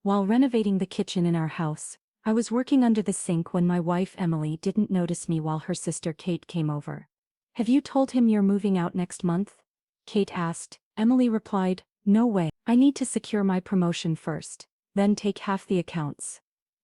While renovating the kitchen in our house, I was working under the sink when my wife Emily didn't notice me while her sister Kate came over. "Have you told him you're moving out next month?" Kate asked. Emily replied, "No way. I need to secure my promotion first, then take half the accounts."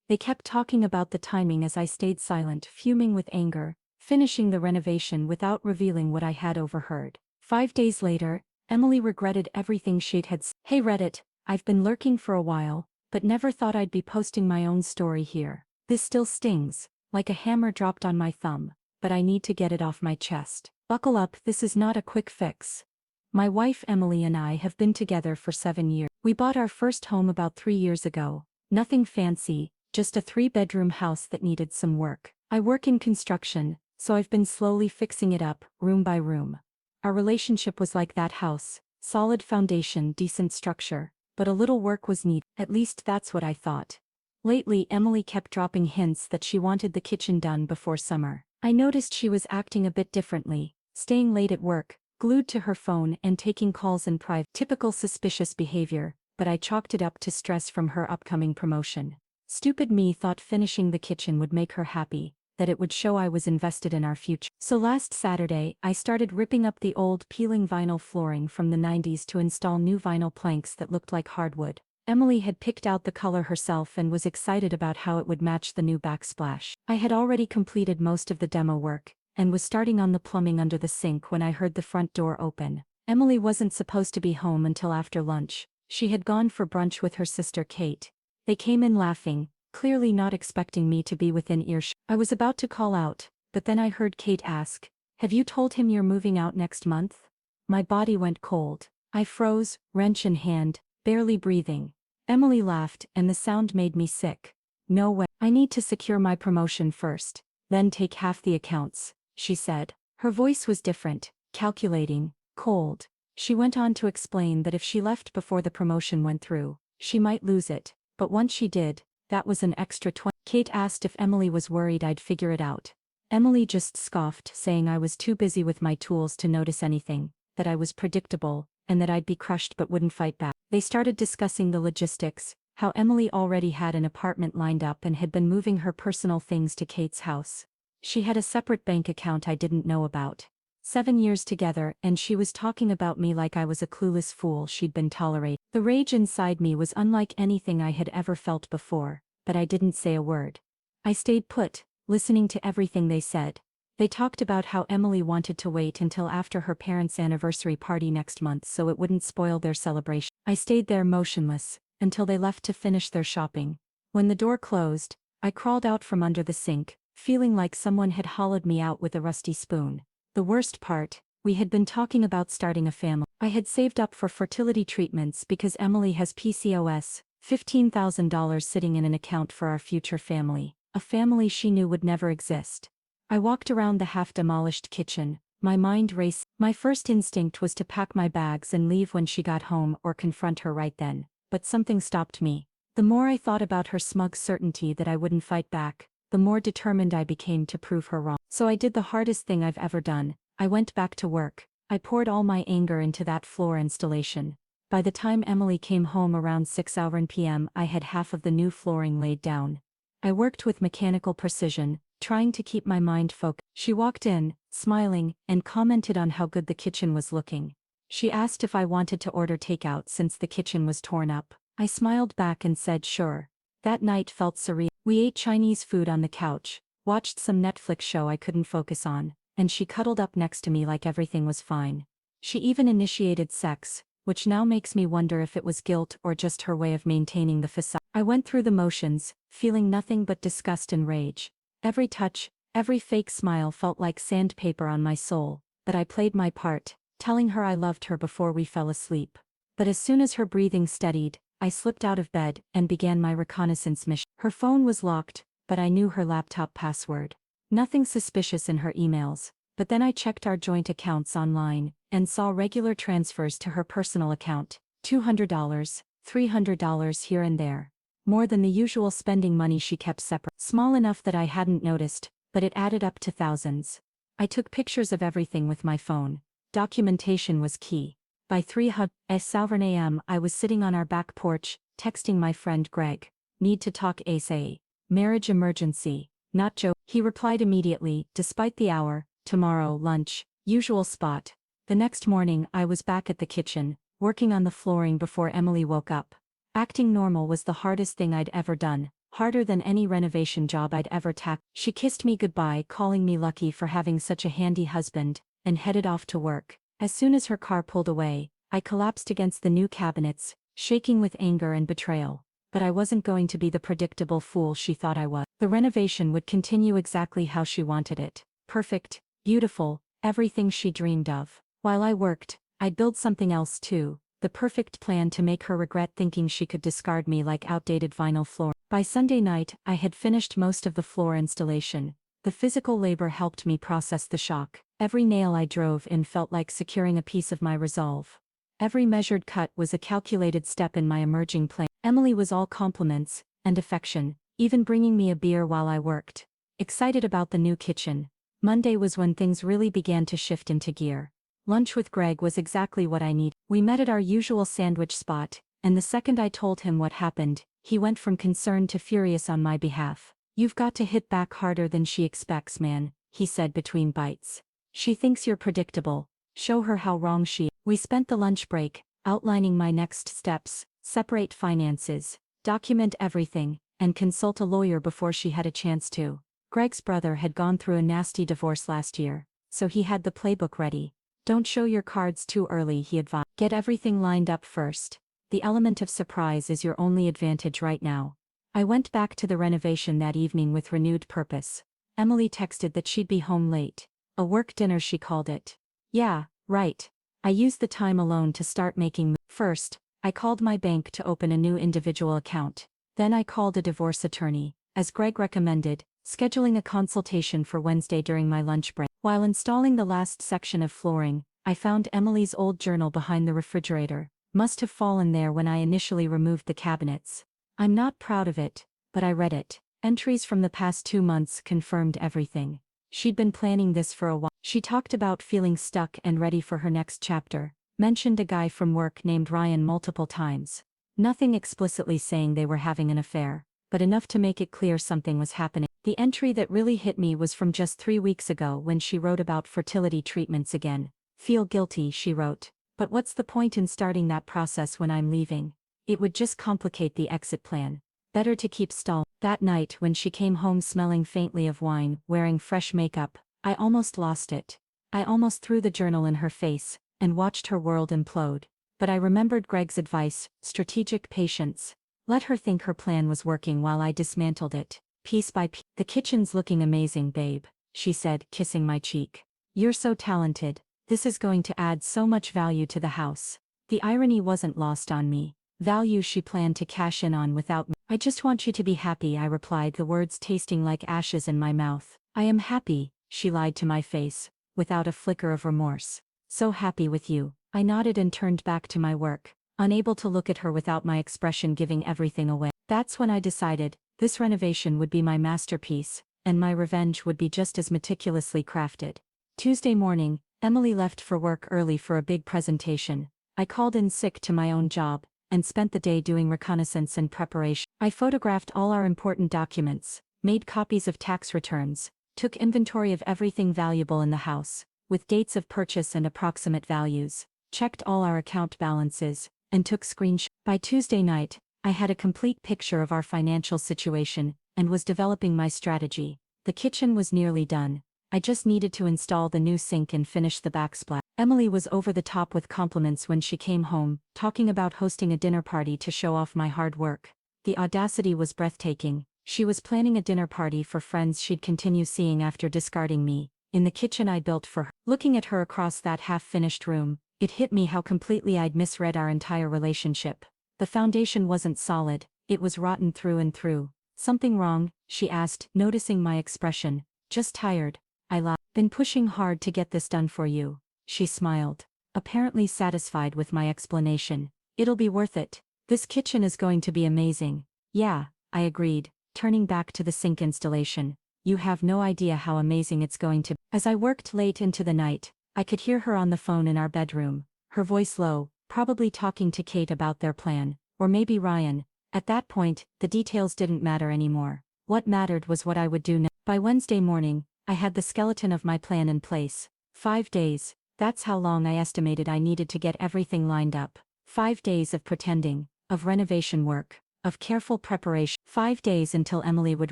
They kept talking about the timing as I stayed silent, fuming with anger, finishing the renovation without revealing what I had overheard. 5 days later, Emily regretted everything she'd had said. "Hey Reddit, I've been lurking for a while, but never thought I'd be posting my own story here. This still stings, like a hammer dropped on my thumb, but I need to get it off my chest. Buckle up, this is not a quick fix. My wife Emily and I have been together for 7 years. We bought our first home about 3 years ago. Nothing fancy, just a 3-bedroom house that needed some work. I work in construction, so I've been slowly fixing it up, room by room. Our relationship was like that house, solid foundation, decent structure, but a little work was needed. At least that's what I thought. Lately Emily kept dropping hints that she wanted the kitchen done before summer. I noticed she was acting a bit differently, staying late at work, glued to her phone and taking calls in private. Typical suspicious behavior, but I chalked it up to stress from her upcoming promotion. Stupid me thought finishing the kitchen would make her happy, that it would show I was invested in our future. So last Saturday, I started ripping up the old peeling vinyl flooring from the 90s to install new vinyl planks that looked like hardwood. Emily had picked out the color herself and was excited about how it would match the new backsplash. I had already completed most of the demo work, and was starting on the plumbing under the sink when I heard the front door open. Emily wasn't supposed to be home until after lunch. She had gone for brunch with her sister Kate. They came in laughing, clearly not expecting me to be within earshot. I was about to call out, but then I heard Kate ask, "Have you told him you're moving out next month?" My body went cold. I froze, wrench in hand, barely breathing. Emily laughed, and the sound made me sick. "No way. I need to secure my promotion first, then take half the accounts," she said. Her voice was different, calculating, cold. She went on to explain that if she left before the promotion went through, she might lose it, but once she did, that was an extra 20. Kate asked if Emily was worried I'd figure it out. Emily just scoffed, saying I was too busy with my tools to notice anything, that I was predictable, and that I'd be crushed but wouldn't fight back. They started discussing the logistics, how Emily already had an apartment lined up and had been moving her personal things to Kate's house. She had a separate bank account I didn't know about. 7 years together, and she was talking about me like I was a clueless fool she'd been tolerating. The rage inside me was unlike anything I had ever felt before, but I didn't say a word. I stayed put, listening to everything they said. They talked about how Emily wanted to wait until after her parents' anniversary party next month so it wouldn't spoil their celebration. I stayed there motionless, until they left to finish their shopping. When the door closed, I crawled out from under the sink, feeling like someone had hollowed me out with a rusty spoon. The worst part, we had been talking about starting a family. I had saved up for fertility treatments because Emily has PCOS, $15,000 sitting in an account for our future family, a family she knew would never exist. I walked around the half-demolished kitchen, my mind racing. My first instinct was to pack my bags and leave when she got home or confront her right then, but something stopped me. The more I thought about her smug certainty that I wouldn't fight back, the more determined I became to prove her wrong. So I did the hardest thing I've ever done. I went back to work. I poured all my anger into that floor installation. By the time Emily came home around 6 p.m., I had half of the new flooring laid down. I worked with mechanical precision, trying to keep my mind focused. She walked in, smiling, and commented on how good the kitchen was looking. She asked if I wanted to order takeout since the kitchen was torn up. I smiled back and said sure. That night felt surreal. We ate Chinese food on the couch, watched some Netflix show I couldn't focus on, and she cuddled up next to me like everything was fine. She even initiated sex, which now makes me wonder if it was guilt or just her way of maintaining the facade. I went through the motions, feeling nothing but disgust and rage. Every touch, every fake smile felt like sandpaper on my soul, but I played my part, telling her I loved her before we fell asleep. But as soon as her breathing steadied, I slipped out of bed and began my reconnaissance mission. Her phone was locked, but I knew her laptop password. Nothing suspicious in her emails, but then I checked our joint accounts online, and saw regular transfers to her personal account, $200, $300 here and there. More than the usual spending money she kept separate. Small enough that I hadn't noticed, but it added up to thousands. I took pictures of everything with my phone. Documentation was key. By 3 a.m. I was sitting on our back porch, texting my friend Greg. Need to talk ASAP. Marriage emergency. Not joke. He replied immediately, despite the hour, tomorrow, lunch, usual spot. The next morning I was back at the kitchen, working on the flooring before Emily woke up. Acting normal was the hardest thing I'd ever done, harder than any renovation job I'd ever tackled. She kissed me goodbye, calling me lucky for having such a handy husband, and headed off to work. As soon as her car pulled away, I collapsed against the new cabinets, shaking with anger and betrayal. But I wasn't going to be the predictable fool she thought I was. The renovation would continue exactly how she wanted it. Perfect, beautiful, everything she dreamed of. While I worked, I'd build something else too, the perfect plan to make her regret thinking she could discard me like outdated vinyl floor. By Sunday night, I had finished most of the floor installation. The physical labor helped me process the shock. Every nail I drove in felt like securing a piece of my resolve. Every measured cut was a calculated step in my emerging plan. Emily was all compliments and affection, even bringing me a beer while I worked. Excited about the new kitchen. Monday was when things really began to shift into gear. Lunch with Greg was exactly what I needed. We met at our usual sandwich spot, and the second I told him what happened, he went from concerned to furious on my behalf. "You've got to hit back harder than she expects, man," he said between bites. "She thinks you're predictable. Show her how wrong she is." We spent the lunch break, outlining my next steps, separate finances, document everything, and consult a lawyer before she had a chance to. Greg's brother had gone through a nasty divorce last year, so he had the playbook ready. "Don't show your cards too early," he advised. "Get everything lined up first. The element of surprise is your only advantage right now." I went back to the renovation that evening with renewed purpose. Emily texted that she'd be home late. A work dinner, she called it. Yeah, right. I used the time alone to start making. First, I called my bank to open a new individual account. Then I called a divorce attorney, as Greg recommended, scheduling a consultation for Wednesday during my lunch break. While installing the last section of flooring, I found Emily's old journal behind the refrigerator. Must have fallen there when I initially removed the cabinets. I'm not proud of it, but I read it. Entries from the past 2 months confirmed everything. She'd been planning this for a while. She talked about feeling stuck and ready for her next chapter, mentioned a guy from work named Ryan multiple times. Nothing explicitly saying they were having an affair, but enough to make it clear something was happening. The entry that really hit me was from just 3 weeks ago when she wrote about fertility treatments again. "Feel guilty," she wrote. "But what's the point in starting that process when I'm leaving? It would just complicate the exit plan. Better to keep stall." That night when she came home smelling faintly of wine, wearing fresh makeup, I almost lost it. I almost threw the journal in her face, and watched her world implode. But I remembered Greg's advice, strategic patience. Let her think her plan was working while I dismantled it, piece by piece. "The kitchen's looking amazing, babe," she said, kissing my cheek. "You're so talented. This is going to add so much value to the house." The irony wasn't lost on me. Value she planned to cash in on without me. "I just want you to be happy," I replied, the words tasting like ashes in my mouth. "I am happy," she lied to my face, without a flicker of remorse. "So happy with you." I nodded and turned back to my work, unable to look at her without my expression giving everything away. That's when I decided, this renovation would be my masterpiece, and my revenge would be just as meticulously crafted. Tuesday morning, Emily left for work early for a big presentation. I called in sick to my own job, and spent the day doing reconnaissance and preparation. I photographed all our important documents, made copies of tax returns, took inventory of everything valuable in the house, with dates of purchase and approximate values, checked all our account balances, and took screenshots. By Tuesday night, I had a complete picture of our financial situation, and was developing my strategy. The kitchen was nearly done. I just needed to install the new sink and finish the backsplash. Emily was over the top with compliments when she came home, talking about hosting a dinner party to show off my hard work. The audacity was breathtaking. She was planning a dinner party for friends she'd continue seeing after discarding me, in the kitchen I built for her. Looking at her across that half-finished room, it hit me how completely I'd misread our entire relationship. The foundation wasn't solid, it was rotten through and through. "Something wrong?" she asked, noticing my expression. "Just tired," I lied. "Been pushing hard to get this done for you." She smiled, apparently satisfied with my explanation. "It'll be worth it. This kitchen is going to be amazing." "Yeah," I agreed, turning back to the sink installation. "You have no idea how amazing it's going to be." As I worked late into the night, I could hear her on the phone in our bedroom, her voice low, probably talking to Kate about their plan. or maybe Ryan. At that point, the details didn't matter anymore. What mattered was what I would do next. By Wednesday morning, I had the skeleton of my plan in place. 5 days, that's how long I estimated I needed to get everything lined up. 5 days of pretending, of renovation work, of careful preparation. 5 days until Emily would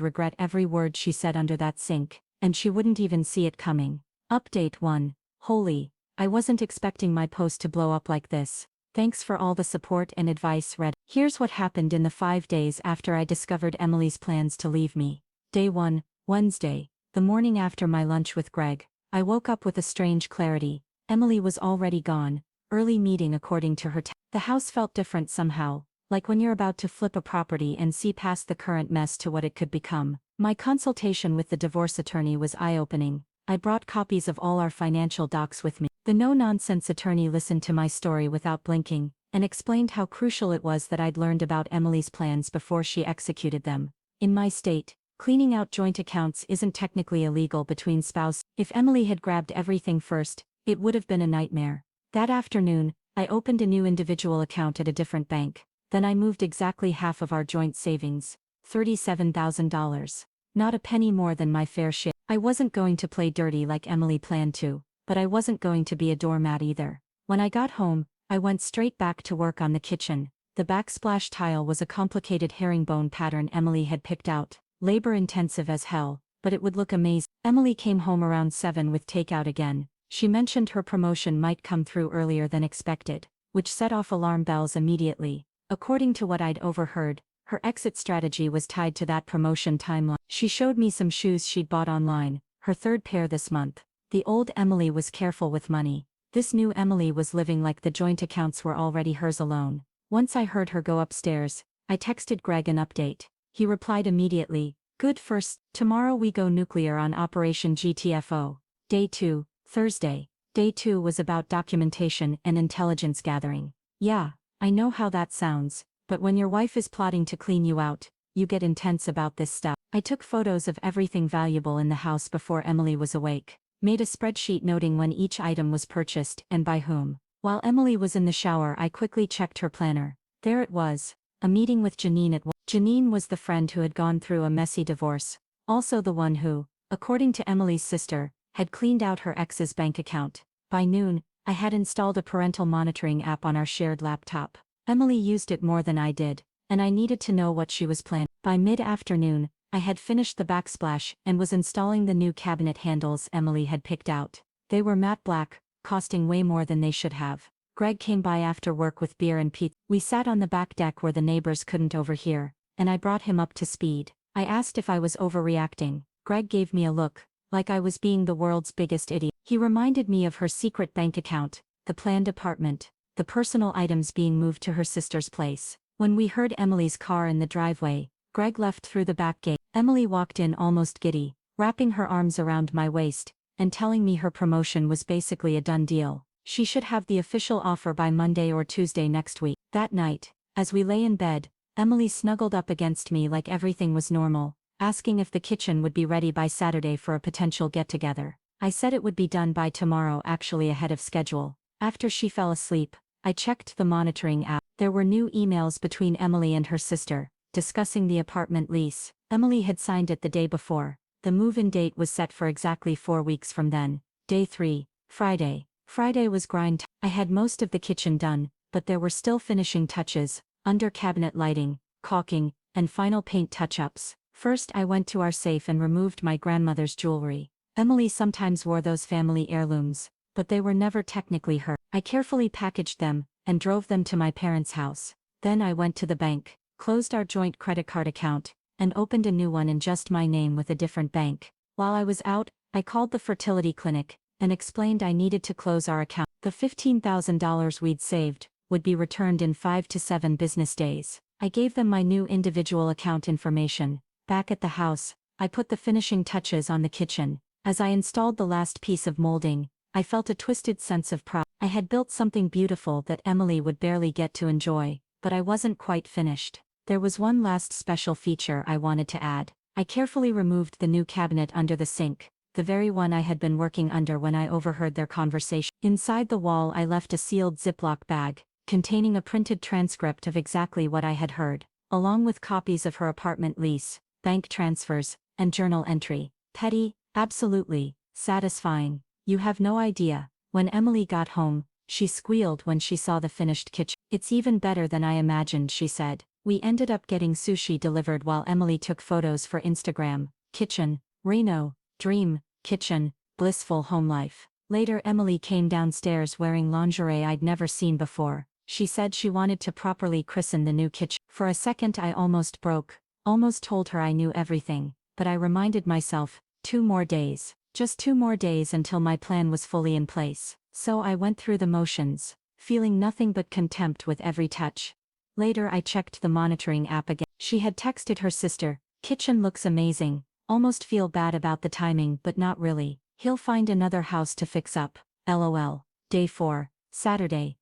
regret every word she said under that sink, and she wouldn't even see it coming. Update 1. Holy, I wasn't expecting my post to blow up like this. Thanks for all the support and advice, Red. Here's what happened in the 5 days after I discovered Emily's plans to leave me. Day 1, Wednesday, the morning after my lunch with Greg. I woke up with a strange clarity. Emily was already gone. Early meeting according to her. The house felt different somehow, like when you're about to flip a property and see past the current mess to what it could become. My consultation with the divorce attorney was eye-opening. I brought copies of all our financial docs with me. The no-nonsense attorney listened to my story without blinking, and explained how crucial it was that I'd learned about Emily's plans before she executed them. In my state, cleaning out joint accounts isn't technically illegal between spouses. If Emily had grabbed everything first, it would have been a nightmare. That afternoon, I opened a new individual account at a different bank. Then I moved exactly half of our joint savings, $37,000. Not a penny more than my fair share. I wasn't going to play dirty like Emily planned to, but I wasn't going to be a doormat either. When I got home, I went straight back to work on the kitchen. The backsplash tile was a complicated herringbone pattern Emily had picked out, labor-intensive as hell, but it would look amazing. Emily came home around 7 with takeout again. She mentioned her promotion might come through earlier than expected, which set off alarm bells immediately. According to what I'd overheard, her exit strategy was tied to that promotion timeline. She showed me some shoes she'd bought online, her third pair this month. The old Emily was careful with money. This new Emily was living like the joint accounts were already hers alone. Once I heard her go upstairs, I texted Greg an update. He replied immediately, "Good first, tomorrow we go nuclear on Operation GTFO. Day 2, Thursday. Day 2 was about documentation and intelligence gathering. Yeah, I know how that sounds, but when your wife is plotting to clean you out, you get intense about this stuff. I took photos of everything valuable in the house before Emily was awake, made a spreadsheet noting when each item was purchased and by whom. While Emily was in the shower, I quickly checked her planner. There it was, a meeting with Janine at 1. Janine was the friend who had gone through a messy divorce, also the one who, according to Emily's sister, had cleaned out her ex's bank account. By noon, I had installed a parental monitoring app on our shared laptop. Emily used it more than I did, and I needed to know what she was planning. By mid-afternoon, I had finished the backsplash and was installing the new cabinet handles Emily had picked out. They were matte black, costing way more than they should have. Greg came by after work with beer and pizza. We sat on the back deck where the neighbors couldn't overhear, and I brought him up to speed. I asked if I was overreacting. Greg gave me a look, like I was being the world's biggest idiot. He reminded me of her secret bank account, the planned apartment, the personal items being moved to her sister's place. When we heard Emily's car in the driveway, Greg left through the back gate. Emily walked in almost giddy, wrapping her arms around my waist, and telling me her promotion was basically a done deal. She should have the official offer by Monday or Tuesday next week. That night, as we lay in bed, Emily snuggled up against me like everything was normal, asking if the kitchen would be ready by Saturday for a potential get-together. I said it would be done by tomorrow, actually ahead of schedule. After she fell asleep, I checked the monitoring app. There were new emails between Emily and her sister, discussing the apartment lease. Emily had signed it the day before. The move-in date was set for exactly 4 weeks from then. Day 3, Friday. Friday was grind time. I had most of the kitchen done, but there were still finishing touches, under-cabinet lighting, caulking, and final paint touch-ups. First I went to our safe and removed my grandmother's jewelry. Emily sometimes wore those family heirlooms, but they were never technically her. I carefully packaged them, and drove them to my parents' house. Then I went to the bank, closed our joint credit card account, and opened a new one in just my name with a different bank. While I was out, I called the fertility clinic, and explained I needed to close our account. The $15,000 we'd saved would be returned in 5 to 7 business days. I gave them my new individual account information. Back at the house, I put the finishing touches on the kitchen. As I installed the last piece of molding, I felt a twisted sense of pride. I had built something beautiful that Emily would barely get to enjoy, but I wasn't quite finished. There was one last special feature I wanted to add. I carefully removed the new cabinet under the sink, the very one I had been working under when I overheard their conversation. Inside the wall I left a sealed Ziploc bag, containing a printed transcript of exactly what I had heard, along with copies of her apartment lease, bank transfers, and journal entry. Petty, absolutely, satisfying. You have no idea. When Emily got home, she squealed when she saw the finished kitchen. It's even better than I imagined, she said. We ended up getting sushi delivered while Emily took photos for Instagram. Kitchen, Reno, dream, kitchen, blissful home life. Later, Emily came downstairs wearing lingerie I'd never seen before. She said she wanted to properly christen the new kitchen. For a second I almost broke, almost told her I knew everything, but I reminded myself, 2 more days. Just 2 more days until my plan was fully in place. So I went through the motions, feeling nothing but contempt with every touch. Later I checked the monitoring app again. She had texted her sister, "Kitchen looks amazing, almost feel bad about the timing but not really. He'll find another house to fix up, LOL. Day 4, Saturday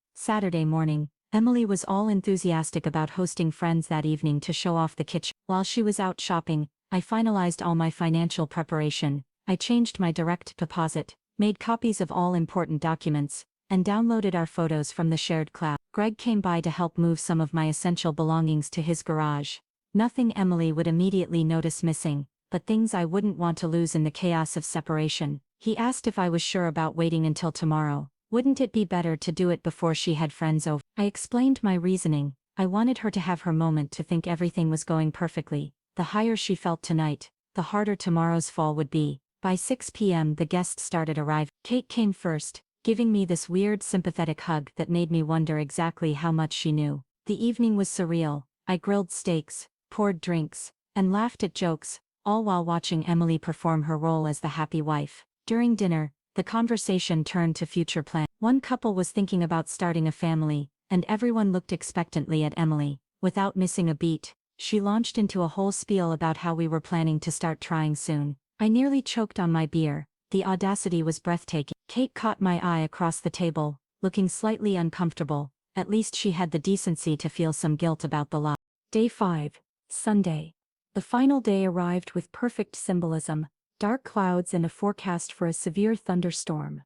morning. Emily was all enthusiastic about hosting friends that evening to show off the kitchen. While she was out shopping, I finalized all my financial preparation. I changed my direct deposit, made copies of all important documents, and downloaded our photos from the shared cloud. Greg came by to help move some of my essential belongings to his garage. Nothing Emily would immediately notice missing, but things I wouldn't want to lose in the chaos of separation. He asked if I was sure about waiting until tomorrow. Wouldn't it be better to do it before she had friends over? I explained my reasoning. I wanted her to have her moment to think everything was going perfectly. The higher she felt tonight, the harder tomorrow's fall would be. By 6 p.m. the guests started arriving. Kate came first, giving me this weird sympathetic hug that made me wonder exactly how much she knew. The evening was surreal. I grilled steaks, poured drinks, and laughed at jokes, all while watching Emily perform her role as the happy wife. During dinner, the conversation turned to future plans. One couple was thinking about starting a family, and everyone looked expectantly at Emily. Without missing a beat, she launched into a whole spiel about how we were planning to start trying soon. I nearly choked on my beer. The audacity was breathtaking. Kate caught my eye across the table, looking slightly uncomfortable. At least she had the decency to feel some guilt about the lie. Day 5, Sunday. The final day arrived with perfect symbolism, dark clouds and a forecast for a severe thunderstorm.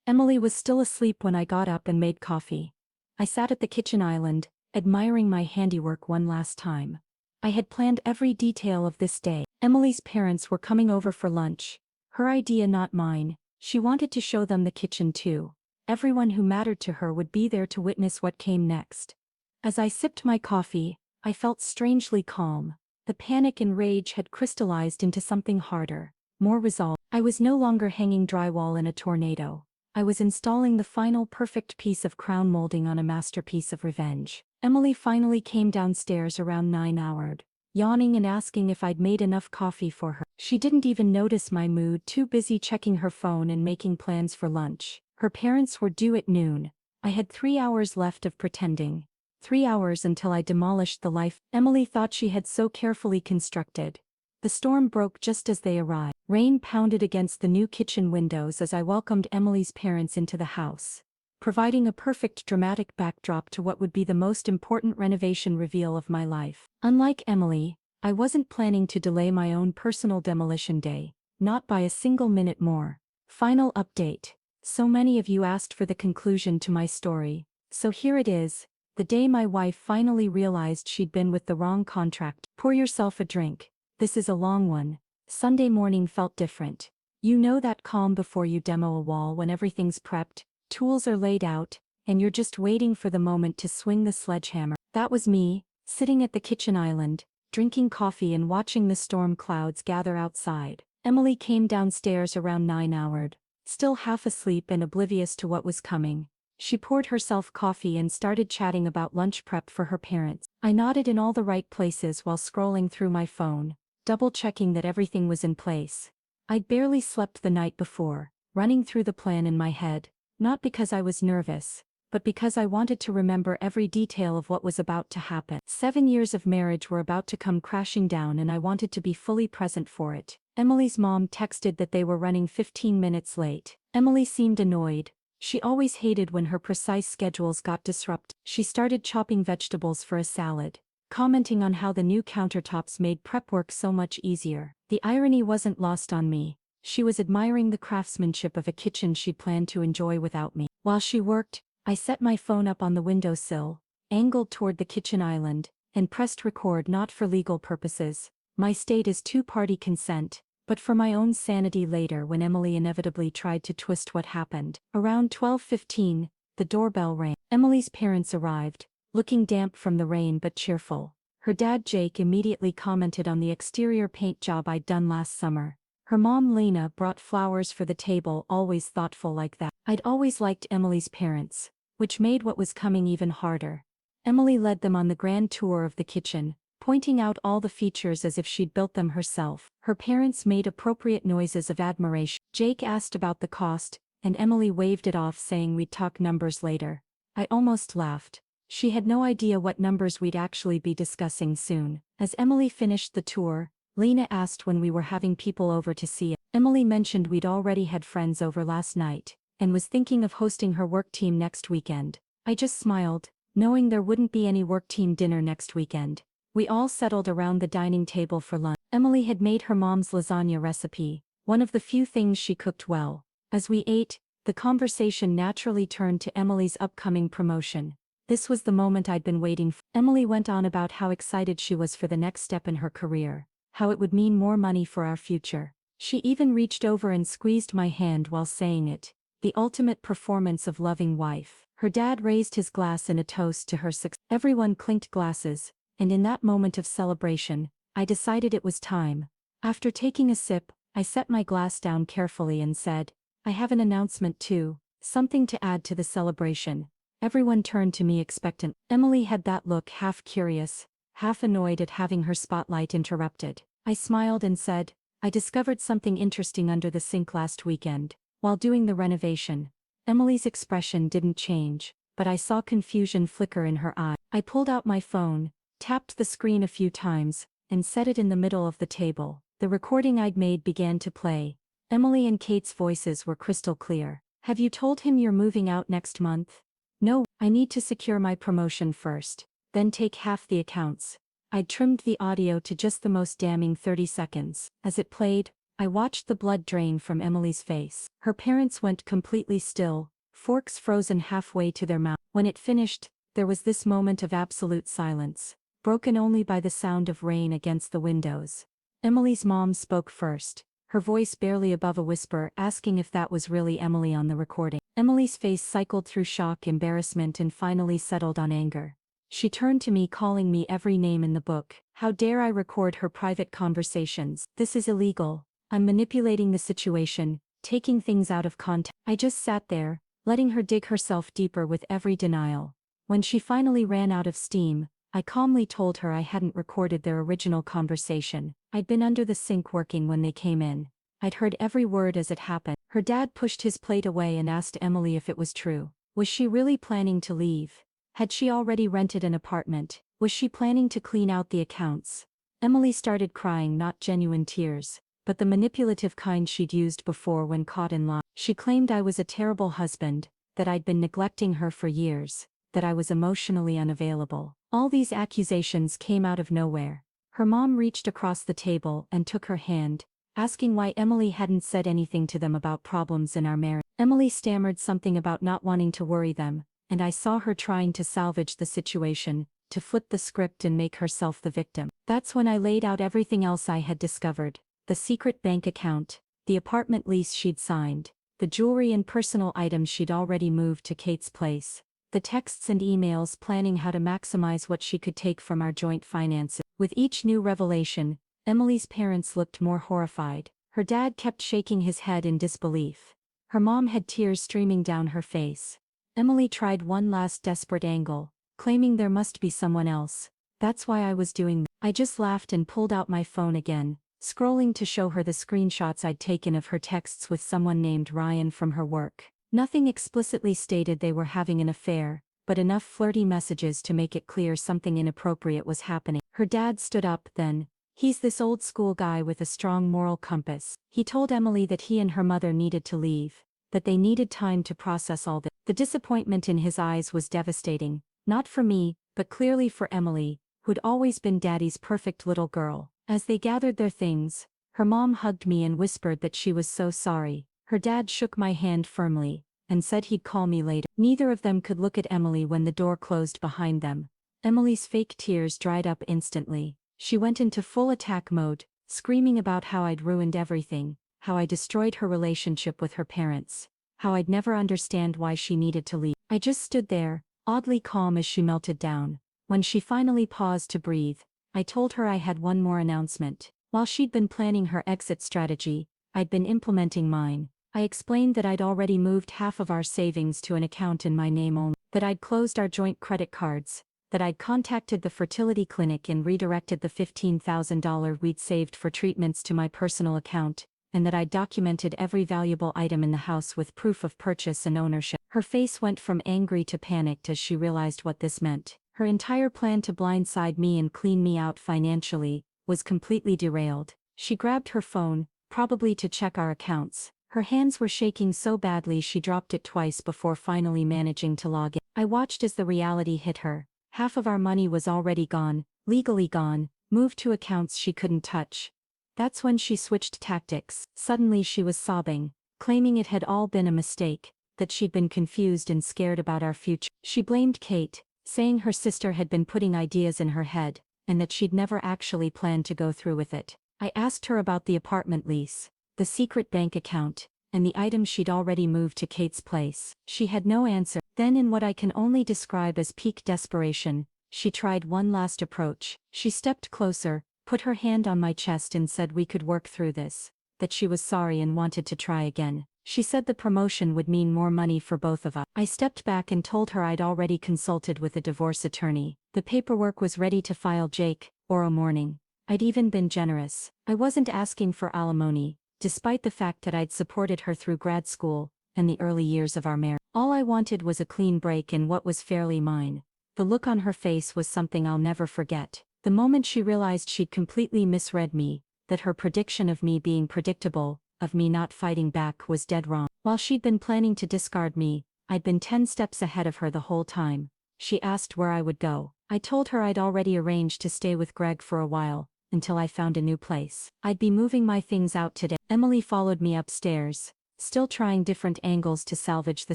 Emily was still asleep when I got up and made coffee. I sat at the kitchen island, admiring my handiwork one last time. I had planned every detail of this day. Emily's parents were coming over for lunch. Her idea, not mine. She wanted to show them the kitchen too. Everyone who mattered to her would be there to witness what came next. As I sipped my coffee, I felt strangely calm. The panic and rage had crystallized into something harder, more resolve. I was no longer hanging drywall in a tornado. I was installing the final perfect piece of crown molding on a masterpiece of revenge. Emily finally came downstairs around 9 hours, yawning and asking if I'd made enough coffee for her. She didn't even notice my mood, too busy checking her phone and making plans for lunch. Her parents were due at noon. I had 3 hours left of pretending. 3 hours until I demolished the life Emily thought she had so carefully constructed. The storm broke just as they arrived. Rain pounded against the new kitchen windows as I welcomed Emily's parents into the house, providing a perfect dramatic backdrop to what would be the most important renovation reveal of my life. Unlike Emily, I wasn't planning to delay my own personal demolition day, not by a single minute more. Final update. So many of you asked for the conclusion to my story, so here it is. The day my wife finally realized she'd been with the wrong contract. Pour yourself a drink. This is a long one. Sunday morning felt different. You know that calm before you demo a wall when everything's prepped, tools are laid out, and you're just waiting for the moment to swing the sledgehammer. That was me, sitting at the kitchen island, drinking coffee and watching the storm clouds gather outside. Emily came downstairs around 9 hours, still half asleep and oblivious to what was coming. She poured herself coffee and started chatting about lunch prep for her parents. I nodded in all the right places while scrolling through my phone, double-checking that everything was in place. I'd barely slept the night before, running through the plan in my head, not because I was nervous, but because I wanted to remember every detail of what was about to happen. 7 years of marriage were about to come crashing down and I wanted to be fully present for it. Emily's mom texted that they were running 15 minutes late. Emily seemed annoyed. She always hated when her precise schedules got disrupted. She started chopping vegetables for a salad, commenting on how the new countertops made prep work so much easier. The irony wasn't lost on me. She was admiring the craftsmanship of a kitchen she'd planned to enjoy without me. While she worked, I set my phone up on the windowsill, angled toward the kitchen island, and pressed record not for legal purposes. My state is two-party consent, but for my own sanity later when Emily inevitably tried to twist what happened. Around 12:15, the doorbell rang. Emily's parents arrived, looking damp from the rain but cheerful. Her dad Jake immediately commented on the exterior paint job I'd done last summer. Her mom Lena brought flowers for the table, always thoughtful like that. I'd always liked Emily's parents, which made what was coming even harder. Emily led them on the grand tour of the kitchen, pointing out all the features as if she'd built them herself. Her parents made appropriate noises of admiration. Jake asked about the cost, and Emily waved it off saying we'd talk numbers later. I almost laughed. She had no idea what numbers we'd actually be discussing soon. As Emily finished the tour, Lena asked when we were having people over to see it. Emily mentioned we'd already had friends over last night, and was thinking of hosting her work team next weekend. I just smiled, knowing there wouldn't be any work team dinner next weekend. We all settled around the dining table for lunch. Emily had made her mom's lasagna recipe, one of the few things she cooked well. As we ate, the conversation naturally turned to Emily's upcoming promotion. This was the moment I'd been waiting for. Emily went on about how excited she was for the next step in her career, how it would mean more money for our future. She even reached over and squeezed my hand while saying it, the ultimate performance of loving wife. Her dad raised his glass in a toast to her success. Everyone clinked glasses, and in that moment of celebration, I decided it was time. After taking a sip, I set my glass down carefully and said, I have an announcement too, something to add to the celebration. Everyone turned to me expectant. Emily had that look, half curious, half annoyed at having her spotlight interrupted. I smiled and said, I discovered something interesting under the sink last weekend, while doing the renovation. Emily's expression didn't change, but I saw confusion flicker in her eye. I pulled out my phone, tapped the screen a few times, and set it in the middle of the table. The recording I'd made began to play. Emily and Kate's voices were crystal clear. Have you told him you're moving out next month? No, I need to secure my promotion first, then take half the accounts. I'd trimmed the audio to just the most damning 30 seconds. As it played, I watched the blood drain from Emily's face. Her parents went completely still, forks frozen halfway to their mouth. When it finished, there was this moment of absolute silence, broken only by the sound of rain against the windows. Emily's mom spoke first, her voice barely above a whisper, asking if that was really Emily on the recording. Emily's face cycled through shock, embarrassment, and finally settled on anger. She turned to me, calling me every name in the book. How dare I record her private conversations? This is illegal. I'm manipulating the situation, taking things out of context. I just sat there, letting her dig herself deeper with every denial. When she finally ran out of steam, I calmly told her I hadn't recorded their original conversation. I'd been under the sink working when they came in. I'd heard every word as it happened. Her dad pushed his plate away and asked Emily if it was true. Was she really planning to leave? Had she already rented an apartment? Was she planning to clean out the accounts? Emily started crying, not genuine tears, but the manipulative kind she'd used before when caught in lie. She claimed I was a terrible husband, that I'd been neglecting her for years, that I was emotionally unavailable. All these accusations came out of nowhere. Her mom reached across the table and took her hand, asking why Emily hadn't said anything to them about problems in our marriage. Emily stammered something about not wanting to worry them, and I saw her trying to salvage the situation, to flip the script and make herself the victim. That's when I laid out everything else I had discovered: the secret bank account, the apartment lease she'd signed, the jewelry and personal items she'd already moved to Kate's place, the texts and emails planning how to maximize what she could take from our joint finances. With each new revelation, Emily's parents looked more horrified. Her dad kept shaking his head in disbelief. Her mom had tears streaming down her face. Emily tried one last desperate angle, claiming there must be someone else. That's why I was doing that. I just laughed and pulled out my phone again, scrolling to show her the screenshots I'd taken of her texts with someone named Ryan from her work. Nothing explicitly stated they were having an affair, but enough flirty messages to make it clear something inappropriate was happening. Her dad stood up then. He's this old school guy with a strong moral compass. He told Emily that he and her mother needed to leave, that they needed time to process all this. The disappointment in his eyes was devastating, not for me, but clearly for Emily, who'd always been Daddy's perfect little girl. As they gathered their things, her mom hugged me and whispered that she was so sorry. Her dad shook my hand firmly, and said he'd call me later. Neither of them could look at Emily when the door closed behind them. Emily's fake tears dried up instantly. She went into full attack mode, screaming about how I'd ruined everything, how I destroyed her relationship with her parents, how I'd never understand why she needed to leave. I just stood there, oddly calm as she melted down. When she finally paused to breathe, I told her I had one more announcement. While she'd been planning her exit strategy, I'd been implementing mine. I explained that I'd already moved half of our savings to an account in my name only, that I'd closed our joint credit cards, that I'd contacted the fertility clinic and redirected the $15,000 we'd saved for treatments to my personal account, and that I'd documented every valuable item in the house with proof of purchase and ownership. Her face went from angry to panicked as she realized what this meant. Her entire plan to blindside me and clean me out financially was completely derailed. She grabbed her phone, probably to check our accounts. Her hands were shaking so badly she dropped it twice before finally managing to log in. I watched as the reality hit her. Half of our money was already gone, legally gone, moved to accounts she couldn't touch. That's when she switched tactics. Suddenly she was sobbing, claiming it had all been a mistake, that she'd been confused and scared about our future. She blamed Kate, saying her sister had been putting ideas in her head, and that she'd never actually planned to go through with it. I asked her about the apartment lease, the secret bank account, and the items she'd already moved to Kate's place. She had no answer. Then, in what I can only describe as peak desperation, she tried one last approach. She stepped closer, put her hand on my chest and said we could work through this, that she was sorry and wanted to try again. She said the promotion would mean more money for both of us. I stepped back and told her I'd already consulted with a divorce attorney. The paperwork was ready to file Jake, or a morning. I'd even been generous. I wasn't asking for alimony, despite the fact that I'd supported her through grad school and the early years of our marriage. All I wanted was a clean break in what was fairly mine. The look on her face was something I'll never forget. The moment she realized she'd completely misread me, that her prediction of me being predictable, of me not fighting back, was dead wrong. While she'd been planning to discard me, I'd been 10 steps ahead of her the whole time. She asked where I would go. I told her I'd already arranged to stay with Greg for a while, until I found a new place. I'd be moving my things out today. Emily followed me upstairs, still trying different angles to salvage the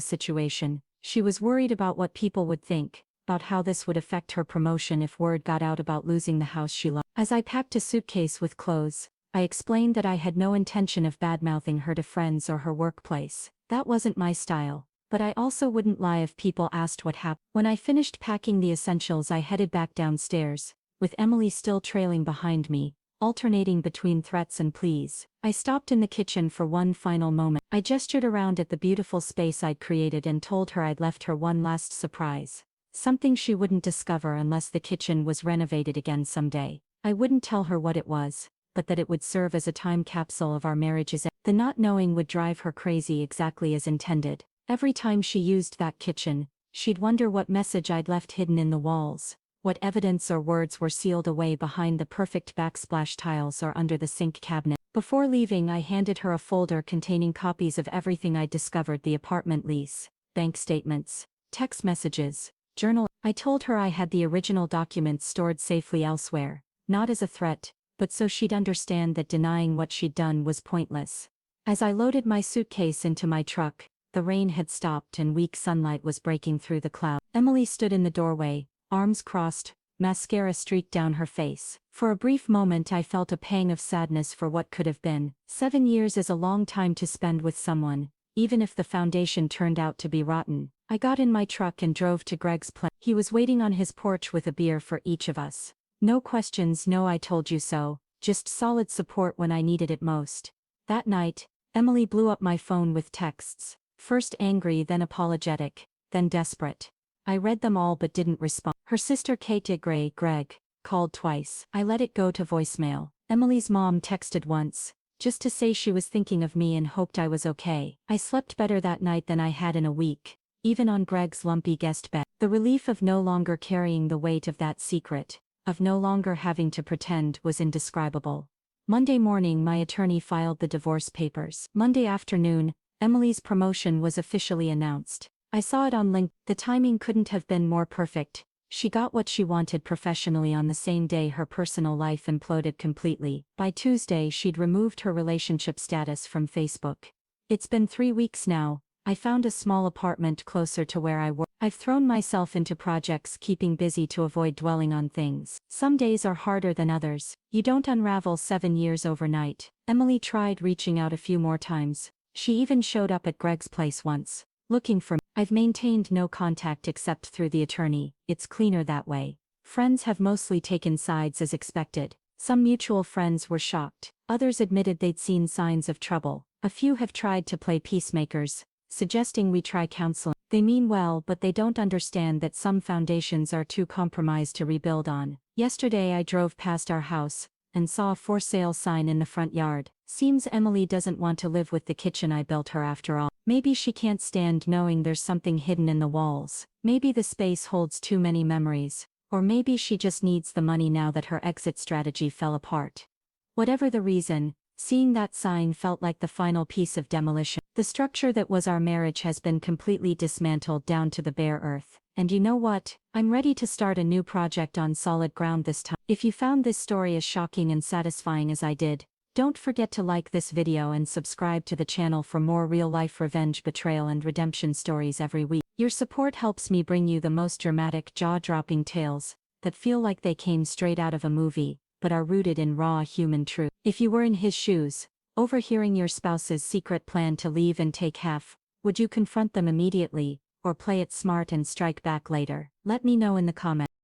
situation. She was worried about what people would think, about how this would affect her promotion if word got out about losing the house she loved. As I packed a suitcase with clothes, I explained that I had no intention of badmouthing her to friends or her workplace. That wasn't my style, but I also wouldn't lie if people asked what happened. When I finished packing the essentials, I headed back downstairs, with Emily still trailing behind me, alternating between threats and pleas. I stopped in the kitchen for one final moment. I gestured around at the beautiful space I'd created and told her I'd left her one last surprise. Something she wouldn't discover unless the kitchen was renovated again someday. I wouldn't tell her what it was, but that it would serve as a time capsule of our marriage's end. The not knowing would drive her crazy exactly as intended. Every time she used that kitchen, she'd wonder what message I'd left hidden in the walls, what evidence or words were sealed away behind the perfect backsplash tiles or under the sink cabinet. Before leaving, I handed her a folder containing copies of everything I'd discovered: the apartment lease, bank statements, text messages, journal. I told her I had the original documents stored safely elsewhere, not as a threat, but so she'd understand that denying what she'd done was pointless. As I loaded my suitcase into my truck, the rain had stopped and weak sunlight was breaking through the clouds. Emily stood in the doorway, arms crossed, mascara streaked down her face. For a brief moment I felt a pang of sadness for what could have been. 7 years is a long time to spend with someone, even if the foundation turned out to be rotten. I got in my truck and drove to Greg's place. He was waiting on his porch with a beer for each of us. No questions, no "I told you so," just solid support when I needed it most. That night, Emily blew up my phone with texts, first angry, then apologetic, then desperate. I read them all but didn't respond. Her sister Kate Greg called twice. I let it go to voicemail. Emily's mom texted once, just to say she was thinking of me and hoped I was okay. I slept better that night than I had in a week, even on Greg's lumpy guest bed. The relief of no longer carrying the weight of that secret, of no longer having to pretend, was indescribable. Monday morning my attorney filed the divorce papers. Monday afternoon, Emily's promotion was officially announced. I saw it on LinkedIn. The timing couldn't have been more perfect. She got what she wanted professionally on the same day her personal life imploded completely. By Tuesday she'd removed her relationship status from Facebook. It's been 3 weeks now, I found a small apartment closer to where I work. I've thrown myself into projects keeping busy to avoid dwelling on things. Some days are harder than others. You don't unravel 7 years overnight. Emily tried reaching out a few more times. She even showed up at Greg's place once, looking for me. I've maintained no contact except through the attorney. It's cleaner that way. Friends have mostly taken sides as expected. Some mutual friends were shocked. Others admitted they'd seen signs of trouble. A few have tried to play peacemakers, suggesting we try counseling. They mean well, but they don't understand that some foundations are too compromised to rebuild on. Yesterday I drove past our house and saw a for sale sign in the front yard. Seems Emily doesn't want to live with the kitchen I built her after all. Maybe she can't stand knowing there's something hidden in the walls. Maybe the space holds too many memories. Or maybe she just needs the money now that her exit strategy fell apart. Whatever the reason, seeing that sign felt like the final piece of demolition. The structure that was our marriage has been completely dismantled down to the bare earth. And you know what? I'm ready to start a new project on solid ground this time. If you found this story as shocking and satisfying as I did, don't forget to like this video and subscribe to the channel for more real-life revenge, betrayal and redemption stories every week. Your support helps me bring you the most dramatic, jaw-dropping tales that feel like they came straight out of a movie, but are rooted in raw human truth. If you were in his shoes, overhearing your spouse's secret plan to leave and take half, would you confront them immediately, or play it smart and strike back later? Let me know in the comments.